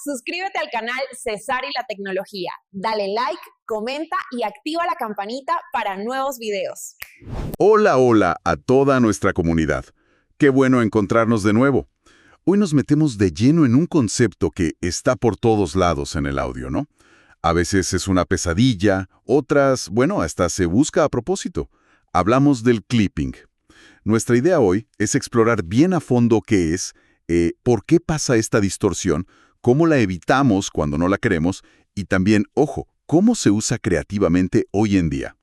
suscríbete al canal Cesar y la Tecnología. Dale like, comenta y activa la campanita para nuevos videos. Hola, hola a toda nuestra comunidad. Qué bueno encontrarnos de nuevo. Hoy nos metemos de lleno en un concepto que está por todos lados en el audio, ¿no? A veces es una pesadilla, otras, bueno, hasta se busca a propósito. Hablamos del clipping. Nuestra idea hoy es explorar bien a fondo qué es, por qué pasa esta distorsión, cómo la evitamos cuando no la queremos y también, ojo, cómo se usa creativamente hoy en día.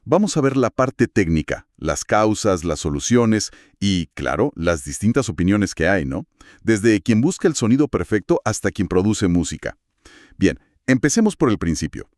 Vamos a ver la parte técnica, las causas, las soluciones y, claro, las distintas opiniones que hay, ¿no? Desde quien busca el sonido perfecto hasta quien produce música. Bien, empecemos por el principio.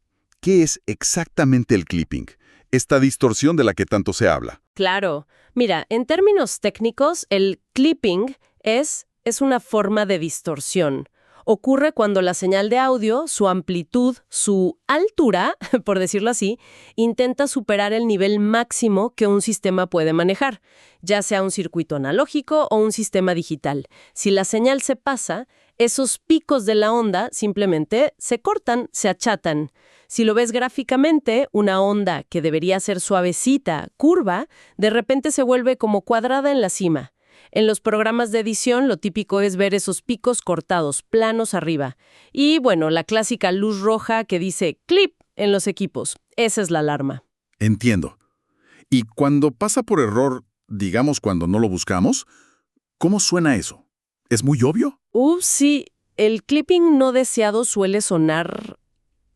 ¿Qué es exactamente el clipping? Esta distorsión de la que tanto se habla. Claro. Mira, en términos técnicos, el clipping es una forma de distorsión. Ocurre cuando la señal de audio, su amplitud, su altura, por decirlo así, intenta superar el nivel máximo que un sistema puede manejar, ya sea un circuito analógico o un sistema digital. Si la señal se pasa, esos picos de la onda simplemente se cortan, se achatan. Si lo ves gráficamente, una onda que debería ser suavecita, curva, de repente se vuelve como cuadrada en la cima. En los programas de edición, lo típico es ver esos picos cortados, planos arriba. Y, bueno, la clásica luz roja que dice clip en los equipos. Esa es la alarma. Entiendo. Y cuando pasa por error, digamos cuando no lo buscamos, ¿cómo suena eso? ¿Es muy obvio? Sí. El clipping no deseado suele sonar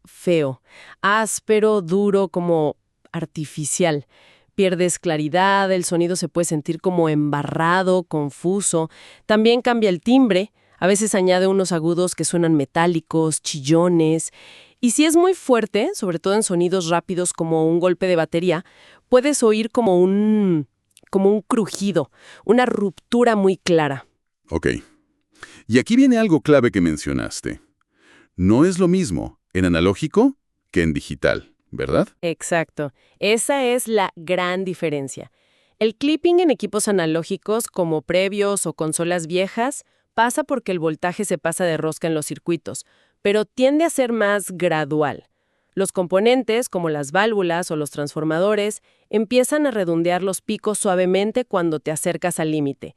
feo, áspero, duro, como artificial. Pierdes claridad, el sonido se puede sentir como embarrado, confuso. También cambia el timbre, a veces añade unos agudos que suenan metálicos, chillones. Y si es muy fuerte, sobre todo en sonidos rápidos como un golpe de batería, puedes oír como un crujido, una ruptura muy clara. Ok. Y aquí viene algo clave que mencionaste. No es lo mismo en analógico que en digital, ¿verdad? Exacto. Esa es la gran diferencia. El clipping en equipos analógicos como previos o consolas viejas pasa porque el voltaje se pasa de rosca en los circuitos, pero tiende a ser más gradual. Los componentes, como las válvulas o los transformadores, empiezan a redondear los picos suavemente cuando te acercas al límite.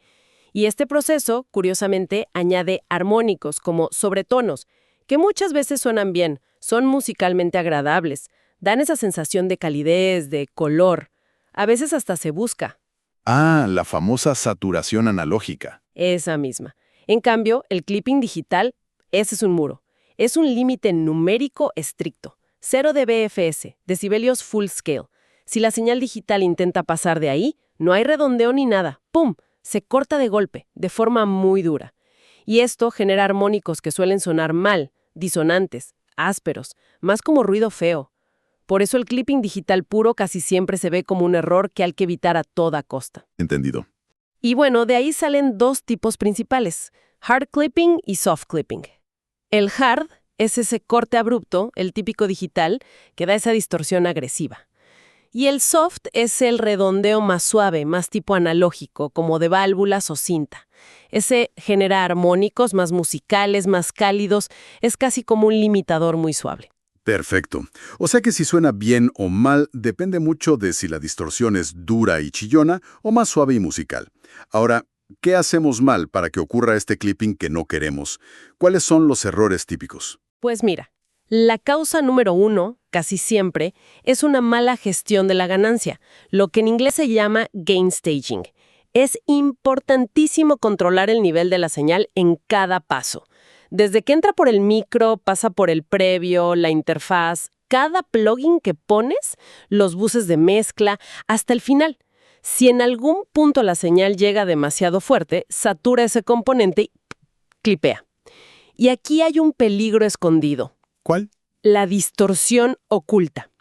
Y este proceso, curiosamente, añade armónicos como sobretonos, que muchas veces suenan bien, son musicalmente agradables, dan esa sensación de calidez, de color. A veces hasta se busca. Ah, la famosa saturación analógica. Esa misma. En cambio, el clipping digital, ese es un muro. Es un límite numérico estricto. 0 dBFS, decibelios full scale. Si la señal digital intenta pasar de ahí, no hay redondeo ni nada. ¡Pum! Se corta de golpe, de forma muy dura. Y esto genera armónicos que suelen sonar mal, disonantes, ásperos, más como ruido feo. Por eso el clipping digital puro casi siempre se ve como un error que hay que evitar a toda costa. Entendido. Y bueno, de ahí salen dos tipos principales, hard clipping y soft clipping. El hard es ese corte abrupto, el típico digital, que da esa distorsión agresiva. Y el soft es el redondeo más suave, más tipo analógico, como de válvulas o cinta. Ese genera armónicos más musicales, más cálidos, es casi como un limitador muy suave. Perfecto. O sea que si suena bien o mal depende mucho de si la distorsión es dura y chillona o más suave y musical. Ahora, ¿qué hacemos mal para que ocurra este clipping que no queremos? ¿Cuáles son los errores típicos? Pues mira, la causa número 1, casi siempre, es una mala gestión de la ganancia, lo que en inglés se llama gain staging. Es importantísimo controlar el nivel de la señal en cada paso. Desde que entra por el micro, pasa por el previo, la interfaz, cada plugin que pones, los buses de mezcla, hasta el final. Si en algún punto la señal llega demasiado fuerte, satura ese componente y clipea. Y aquí hay un peligro escondido. ¿Cuál? La distorsión oculta.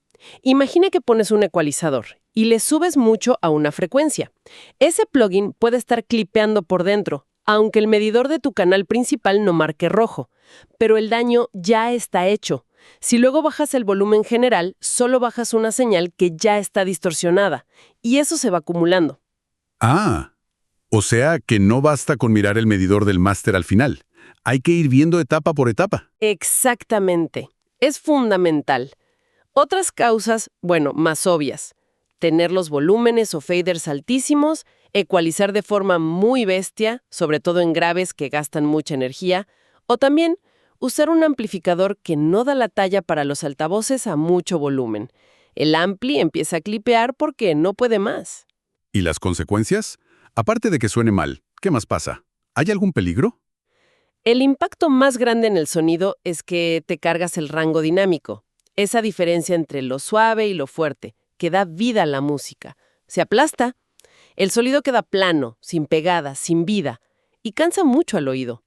Imagina que pones un ecualizador y le subes mucho a una frecuencia. Ese plugin puede estar clipeando por dentro, aunque el medidor de tu canal principal no marque rojo. Pero el daño ya está hecho. Si luego bajas el volumen general, solo bajas una señal que ya está distorsionada. Y eso se va acumulando. Ah, o sea que no basta con mirar el medidor del máster al final. Hay que ir viendo etapa por etapa. Exactamente. Es fundamental. Otras causas, bueno, más obvias. Tener los volúmenes o faders altísimos, ecualizar de forma muy bestia, sobre todo en graves que gastan mucha energía, o también usar un amplificador que no da la talla para los altavoces a mucho volumen. El ampli empieza a clipear porque no puede más. ¿Y las consecuencias? Aparte de que suene mal, ¿qué más pasa? ¿Hay algún peligro? El impacto más grande en el sonido es que te cargas el rango dinámico, esa diferencia entre lo suave y lo fuerte, que da vida a la música. Se aplasta. El sonido queda plano, sin pegada, sin vida, y cansa mucho al oído.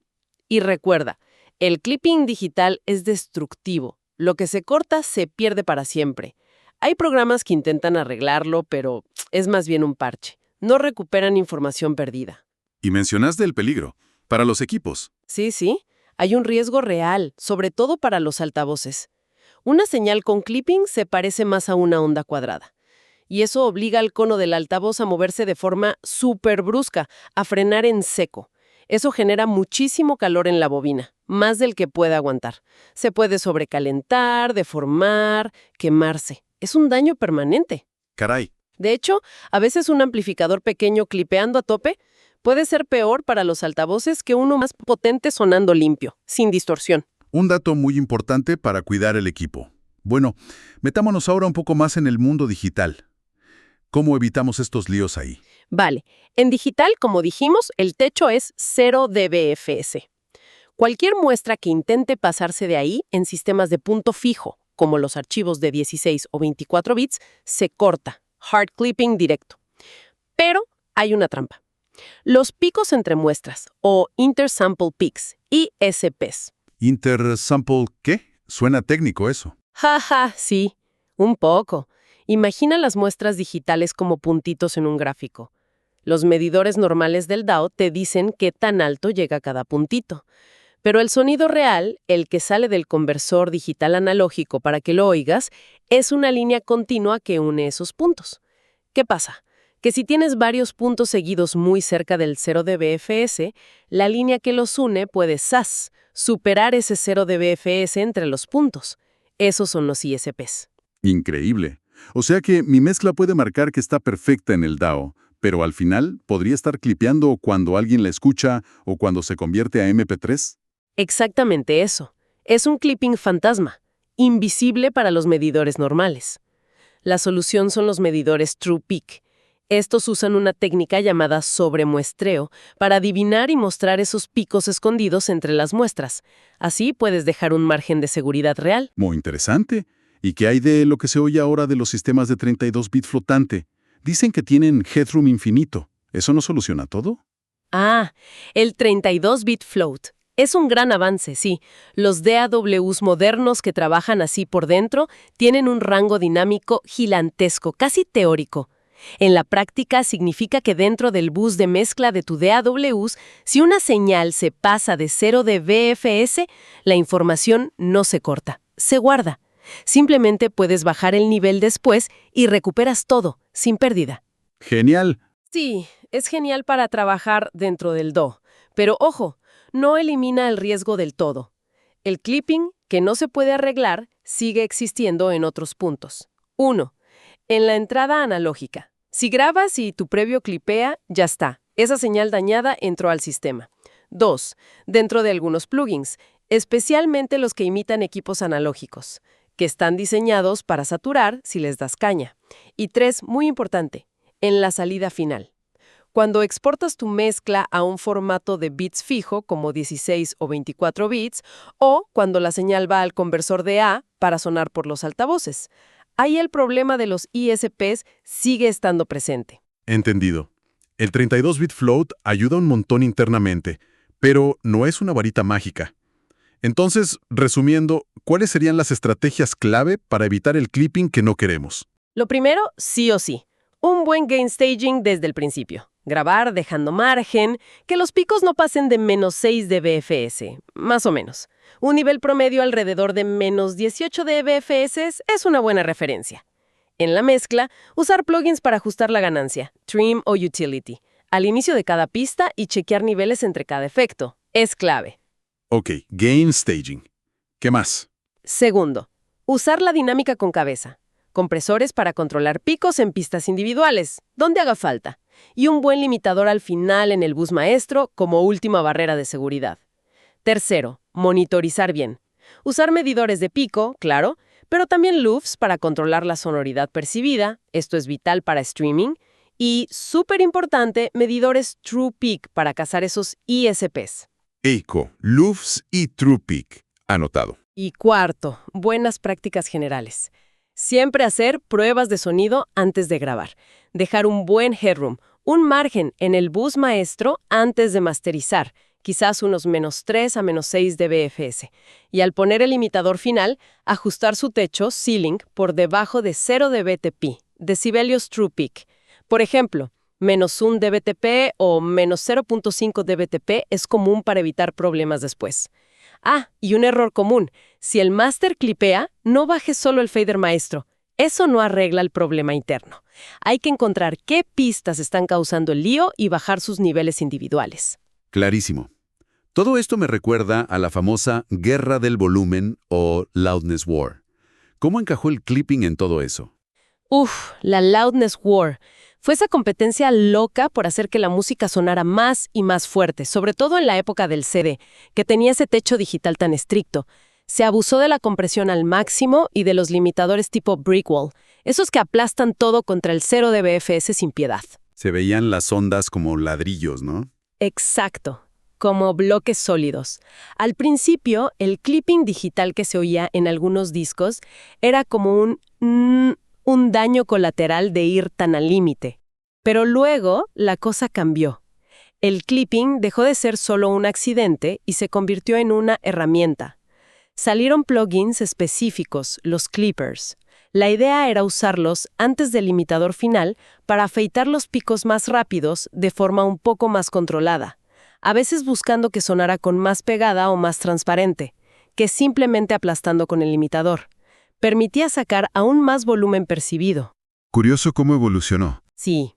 Y recuerda, el clipping digital es destructivo. Lo que se corta se pierde para siempre. Hay programas que intentan arreglarlo, pero es más bien un parche. No recuperan información perdida. Y mencionaste el peligro. Para los equipos. Sí, hay un riesgo real, sobre todo para los altavoces. Una señal con clipping se parece más a una onda cuadrada. Y eso obliga al cono del altavoz a moverse de forma súper brusca, a frenar en seco. Eso genera muchísimo calor en la bobina, más del que puede aguantar. Se puede sobrecalentar, deformar, quemarse. Es un daño permanente. Caray. De hecho, a veces un amplificador pequeño clipeando a tope puede ser peor para los altavoces que uno más potente sonando limpio, sin distorsión. Un dato muy importante para cuidar el equipo. Bueno, metámonos ahora un poco más en el mundo digital. ¿Cómo evitamos estos líos ahí? Vale, en digital, como dijimos, el techo es 0 dBFS. Cualquier muestra que intente pasarse de ahí en sistemas de punto fijo, como los archivos de 16 o 24 bits, se corta, hard clipping directo. Pero hay una trampa. Los picos entre muestras, o intersample peaks, ISPs. ¿Intersample qué? Suena técnico eso. Jaja, sí, un poco. Imagina las muestras digitales como puntitos en un gráfico. Los medidores normales del DAW te dicen qué tan alto llega cada puntito. Pero el sonido real, el que sale del conversor digital analógico para que lo oigas, es una línea continua que une esos puntos. ¿Qué pasa? Que si tienes varios puntos seguidos muy cerca del 0 dBFS, la línea que los une puede superar ese 0 dBFS entre los puntos. Esos son los ISPs. Increíble. O sea que mi mezcla puede marcar que está perfecta en el DAW, pero al final podría estar clipeando cuando alguien la escucha o cuando se convierte a MP3. Exactamente eso. Es un clipping fantasma, invisible para los medidores normales. La solución son los medidores True Peak. Estos usan una técnica llamada sobremuestreo para adivinar y mostrar esos picos escondidos entre las muestras. Así puedes dejar un margen de seguridad real. Muy interesante. ¿Y qué hay de lo que se oye ahora de los sistemas de 32 bit flotante? Dicen que tienen headroom infinito. ¿Eso no soluciona todo? Ah, el 32-bit float. Es un gran avance, sí. Los DAWs modernos que trabajan así por dentro tienen un rango dinámico gigantesco, casi teórico. En la práctica significa que dentro del bus de mezcla de tu DAWs, si una señal se pasa de 0 dBFS, la información no se corta, se guarda. Simplemente puedes bajar el nivel después y recuperas todo, sin pérdida. Genial. Sí, es genial para trabajar dentro del DAW, pero ojo, no elimina el riesgo del todo. El clipping, que no se puede arreglar, sigue existiendo en otros puntos. 1. En la entrada analógica. Si grabas y tu previo clipea, ya está. Esa señal dañada entró al sistema. 2. Dentro de algunos plugins, especialmente los que imitan equipos analógicos, que están diseñados para saturar si les das caña. Y 3, muy importante, en la salida final. Cuando exportas tu mezcla a un formato de bits fijo, como 16 o 24 bits, o cuando la señal va al conversor DA para sonar por los altavoces. Ahí el problema de los ISPs sigue estando presente. Entendido. El 32-bit float ayuda un montón internamente, pero no es una varita mágica. Entonces, resumiendo, ¿cuáles serían las estrategias clave para evitar el clipping que no queremos? Lo primero, sí o sí, un buen gain staging desde el principio. Grabar dejando margen, que los picos no pasen de menos 6 dBFS, más o menos. Un nivel promedio alrededor de menos 18 dBFS es una buena referencia. En la mezcla, usar plugins para ajustar la ganancia, trim o utility, al inicio de cada pista y chequear niveles entre cada efecto. Es clave. Ok, gain staging. ¿Qué más? Segundo, usar la dinámica con cabeza. Compresores para controlar picos en pistas individuales, donde haga falta. Y un buen limitador al final en el bus maestro como última barrera de seguridad. Tercero, monitorizar bien. Usar medidores de pico, claro, pero también loops para controlar la sonoridad percibida, esto es vital para streaming, y, súper importante, medidores True Peak para cazar esos ISPs. Echo, LUFS y True Peak. Anotado. Y cuarto, buenas prácticas generales. Siempre hacer pruebas de sonido antes de grabar. Dejar un buen headroom, un margen en el bus maestro antes de masterizar, quizás unos -3 a -6 dBFS. Y al poner el limitador final, ajustar su techo, ceiling, por debajo de 0 dBTP, decibelios True Peak. Por ejemplo, -1 dBTP o -0.5 dBTP es común para evitar problemas después. Ah, y un error común. Si el máster clipea, no bajes solo el fader maestro. Eso no arregla el problema interno. Hay que encontrar qué pistas están causando el lío y bajar sus niveles individuales. Clarísimo. Todo esto me recuerda a la famosa guerra del volumen o loudness war. ¿Cómo encajó el clipping en todo eso? La loudness war. Fue esa competencia loca por hacer que la música sonara más y más fuerte, sobre todo en la época del CD, que tenía ese techo digital tan estricto. Se abusó de la compresión al máximo y de los limitadores tipo Brickwall, esos que aplastan todo contra el 0 dBFS sin piedad. Se veían las ondas como ladrillos, ¿no? Exacto, como bloques sólidos. Al principio, el clipping digital que se oía en algunos discos era como un daño colateral de ir tan al límite. Pero luego la cosa cambió. El clipping dejó de ser solo un accidente y se convirtió en una herramienta. Salieron plugins específicos, los clippers. La idea era usarlos antes del limitador final para afeitar los picos más rápidos de forma un poco más controlada, a veces buscando que sonara con más pegada o más transparente, que simplemente aplastando con el limitador. Permitía sacar aún más volumen percibido. Curioso cómo evolucionó. Sí.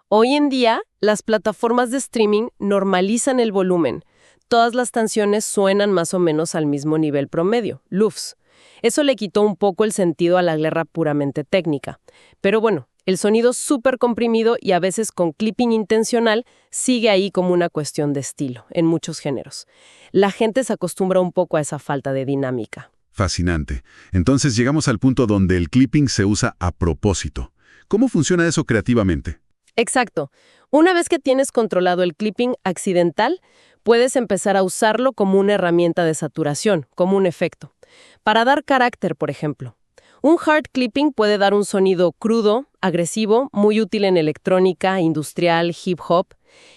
Hoy en día, las plataformas de streaming normalizan el volumen. Todas las canciones suenan más o menos al mismo nivel promedio, LUFS. Eso le quitó un poco el sentido a la guerra puramente técnica. Pero bueno, el sonido súper comprimido y a veces con clipping intencional sigue ahí como una cuestión de estilo, en muchos géneros. La gente se acostumbra un poco a esa falta de dinámica. Fascinante. Entonces llegamos al punto donde el clipping se usa a propósito. ¿Cómo funciona eso creativamente? Exacto. Una vez que tienes controlado el clipping accidental, puedes empezar a usarlo como una herramienta de saturación, como un efecto. Para dar carácter, por ejemplo. Un hard clipping puede dar un sonido crudo, agresivo, muy útil en electrónica, industrial, hip hop.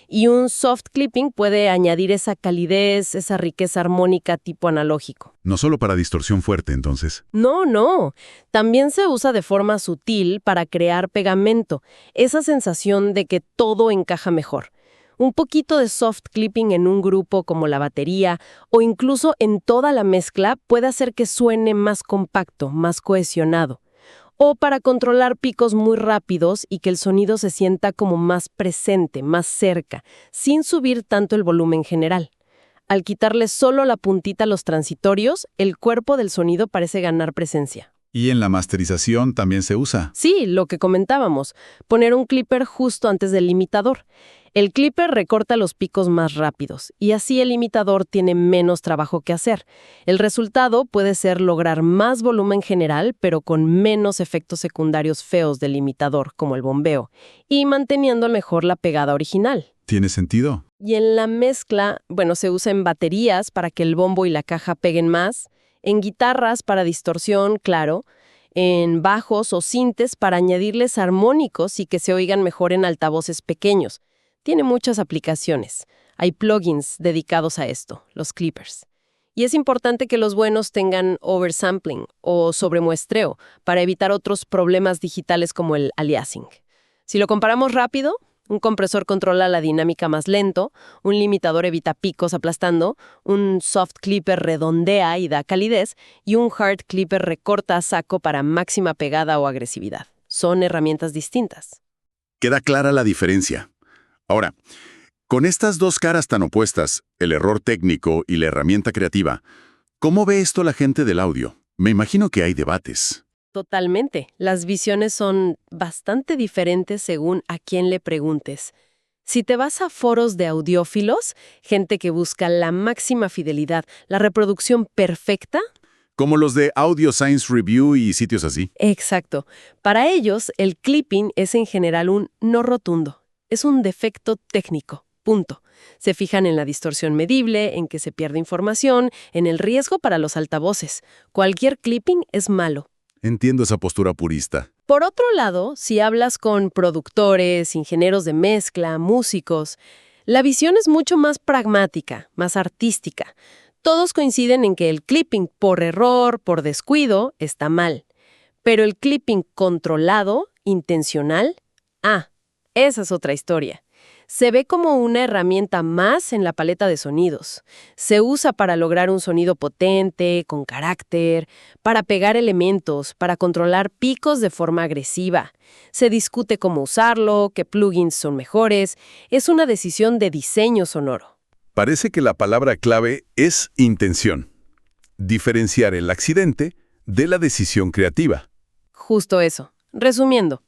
Y un soft clipping puede añadir esa calidez, esa riqueza armónica tipo analógico. No solo para distorsión fuerte, entonces. No. También se usa de forma sutil para crear pegamento, esa sensación de que todo encaja mejor. Un poquito de soft clipping en un grupo como la batería o incluso en toda la mezcla puede hacer que suene más compacto, más cohesionado. O para controlar picos muy rápidos y que el sonido se sienta como más presente, más cerca, sin subir tanto el volumen general. Al quitarle solo la puntita a los transitorios, el cuerpo del sonido parece ganar presencia. ¿Y en la masterización también se usa? Sí, lo que comentábamos, poner un clipper justo antes del limitador. El clipper recorta los picos más rápidos y así el limitador tiene menos trabajo que hacer. El resultado puede ser lograr más volumen general, pero con menos efectos secundarios feos del limitador, como el bombeo, y manteniendo mejor la pegada original. ¿Tiene sentido? Y en la mezcla, se usa en baterías para que el bombo y la caja peguen más, en guitarras para distorsión, claro, en bajos o sintes para añadirles armónicos y que se oigan mejor en altavoces pequeños. Tiene muchas aplicaciones. Hay plugins dedicados a esto, los clippers. Y es importante que los buenos tengan oversampling o sobremuestreo para evitar otros problemas digitales como el aliasing. Si lo comparamos rápido, un compresor controla la dinámica más lento, un limitador evita picos aplastando, un soft clipper redondea y da calidez, y un hard clipper recorta a saco para máxima pegada o agresividad. Son herramientas distintas. Queda clara la diferencia. Ahora, Con estas dos caras tan opuestas, el error técnico y la herramienta creativa, ¿cómo ve esto la gente del audio? Me imagino que hay debates. Totalmente. Las visiones son bastante diferentes según a quién le preguntes. Si te vas a foros de audiófilos, gente que busca la máxima fidelidad, la reproducción perfecta. Como los de Audio Science Review y sitios así. Exacto. Para ellos, el clipping es en general un no rotundo. Es un defecto técnico. Punto. Se fijan en la distorsión medible, en que se pierde información, en el riesgo para los altavoces. Cualquier clipping es malo. Entiendo esa postura purista. Por otro lado, si hablas con productores, ingenieros de mezcla, músicos, la visión es mucho más pragmática, más artística. Todos coinciden en que el clipping por error, por descuido, está mal. Pero el clipping controlado, intencional, esa es otra historia. Se ve como una herramienta más en la paleta de sonidos. Se usa para lograr un sonido potente, con carácter, para pegar elementos, para controlar picos de forma agresiva. Se discute cómo usarlo, qué plugins son mejores. Es una decisión de diseño sonoro. Parece que la palabra clave es intención. Diferenciar el accidente de la decisión creativa. Justo eso. Resumiendo,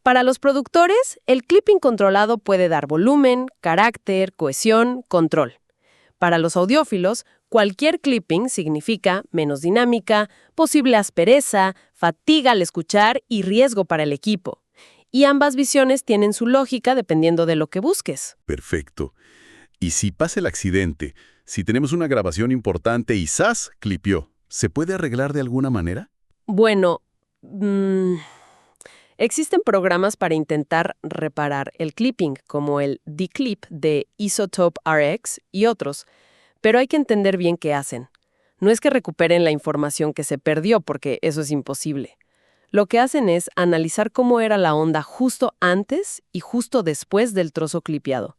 para los productores, el clipping controlado puede dar volumen, carácter, cohesión, control. Para los audiófilos, cualquier clipping significa menos dinámica, posible aspereza, fatiga al escuchar y riesgo para el equipo. Y ambas visiones tienen su lógica dependiendo de lo que busques. Perfecto. Y si pasa el accidente, si tenemos una grabación importante y ¡zas! Clipió, ¿se puede arreglar de alguna manera? Bueno, existen programas para intentar reparar el clipping, como el D-Clip de Isotope RX y otros, pero hay que entender bien qué hacen. No es que recuperen la información que se perdió, porque eso es imposible. Lo que hacen es analizar cómo era la onda justo antes y justo después del trozo clipeado,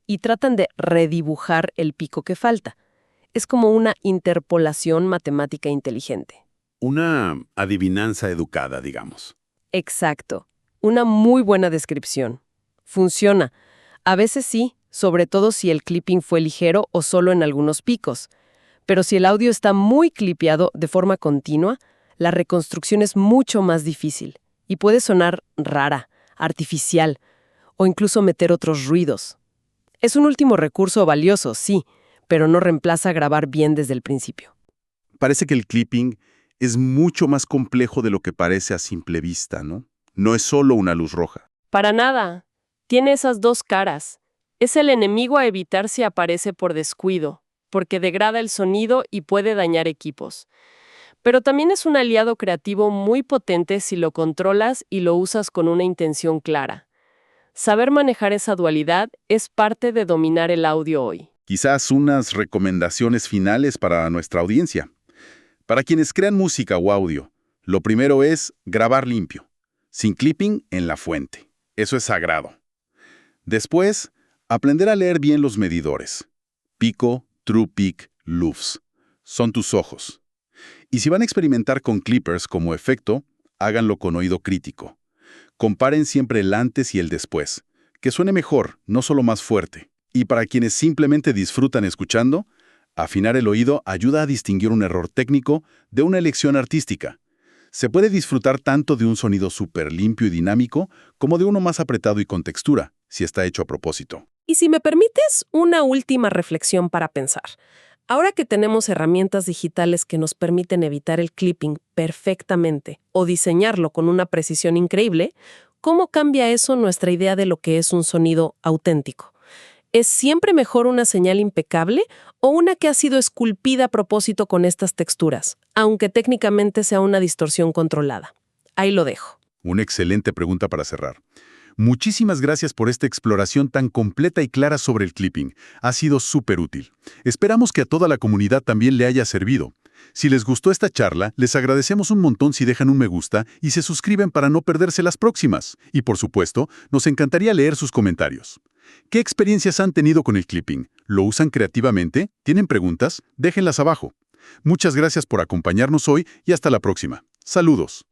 y tratan de redibujar el pico que falta. Es como una interpolación matemática inteligente. Una adivinanza educada, digamos. Exacto. Una muy buena descripción. Funciona. A veces sí, sobre todo si el clipping fue ligero o solo en algunos picos. Pero si el audio está muy clipeado de forma continua, la reconstrucción es mucho más difícil y puede sonar rara, artificial o incluso meter otros ruidos. Es un último recurso valioso, sí, pero no reemplaza grabar bien desde el principio. Parece que el clipping es mucho más complejo de lo que parece a simple vista, ¿no? No es solo una luz roja. Para nada. Tiene esas dos caras. Es el enemigo a evitar si aparece por descuido, porque degrada el sonido y puede dañar equipos. Pero también es un aliado creativo muy potente si lo controlas y lo usas con una intención clara. Saber manejar esa dualidad es parte de dominar el audio hoy. Quizás unas recomendaciones finales para nuestra audiencia. Para quienes crean música o audio, lo primero es grabar limpio, sin clipping en la fuente. Eso es sagrado. Después, aprender a leer bien los medidores. Pico, true peak, loops. Son tus ojos. Y si van a experimentar con clippers como efecto, háganlo con oído crítico. Comparen siempre el antes y el después. Que suene mejor, no solo más fuerte. Y para quienes simplemente disfrutan escuchando, afinar el oído ayuda a distinguir un error técnico de una elección artística. Se puede disfrutar tanto de un sonido súper limpio y dinámico como de uno más apretado y con textura, si está hecho a propósito. Y si me permites, una última reflexión para pensar. Ahora que tenemos herramientas digitales que nos permiten evitar el clipping perfectamente o diseñarlo con una precisión increíble, ¿cómo cambia eso nuestra idea de lo que es un sonido auténtico? ¿Es siempre mejor una señal impecable o una que ha sido esculpida a propósito con estas texturas, aunque técnicamente sea una distorsión controlada? Ahí lo dejo. Una excelente pregunta para cerrar. Muchísimas gracias por esta exploración tan completa y clara sobre el clipping. Ha sido súper útil. Esperamos que a toda la comunidad también le haya servido. Si les gustó esta charla, les agradecemos un montón si dejan un me gusta y se suscriben para no perderse las próximas. Y por supuesto, nos encantaría leer sus comentarios. ¿Qué experiencias han tenido con el clipping? ¿Lo usan creativamente? ¿Tienen preguntas? Déjenlas abajo. Muchas gracias por acompañarnos hoy y hasta la próxima. Saludos.